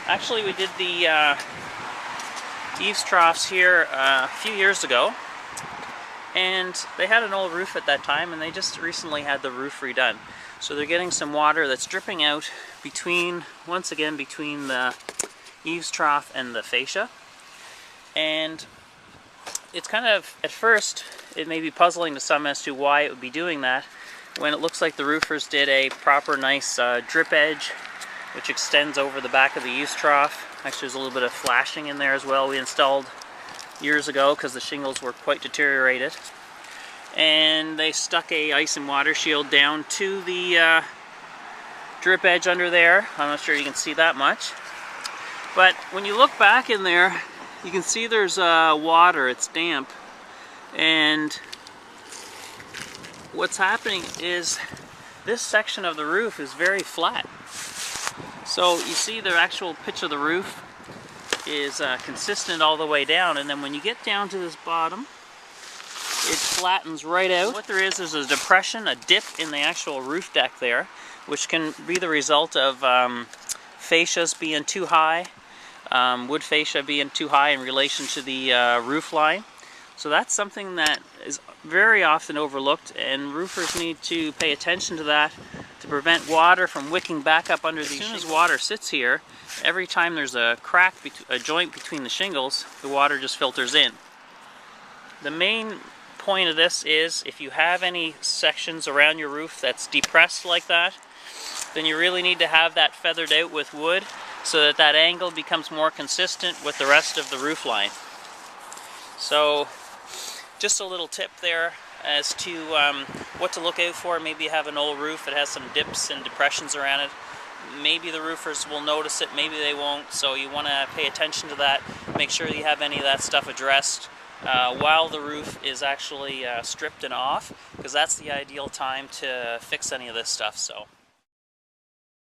Actually, we did the eaves troughs here a few years ago, and they had an old roof at that time, and they just recently had the roof redone. So they're getting some water that's dripping out between, once again, between the eaves trough and the fascia. And it's kind of, at first, it may be puzzling to some as to why it would be doing that, when it looks like the roofers did a proper nice drip edge, which extends over the back of the eaves trough. Actually, there's a little bit of flashing in there as well. We installed years ago because the shingles were quite deteriorated. And they stuck a ice and water shield down to the drip edge under there. I'm not sure you can see that much. But when you look back in there, you can see there's water. It's damp. And what's happening is this section of the roof is very flat. So you see the actual pitch of the roof is consistent all the way down, and then when you get down to this bottom, it flattens right out. What there is a depression, a dip in the actual roof deck there, which can be the result of fascias being too high, wood fascia being too high in relation to the roof line. So that's something that is very often overlooked, and roofers need to pay attention to that to prevent water from wicking back up under these shingles. As soon as water sits here, every time there's a crack, a joint between the shingles, the water just filters in. The main point of this is if you have any sections around your roof that's depressed like that, then you really need to have that feathered out with wood so that that angle becomes more consistent with the rest of the roof line. So just a little tip there as to what to look out for. Maybe you have an old roof that has some dips and depressions around it. Maybe the roofers will notice it, maybe they won't, so you want to pay attention to that. Make sure you have any of that stuff addressed while the roof is actually stripped and off, because that's the ideal time to fix any of this stuff. So.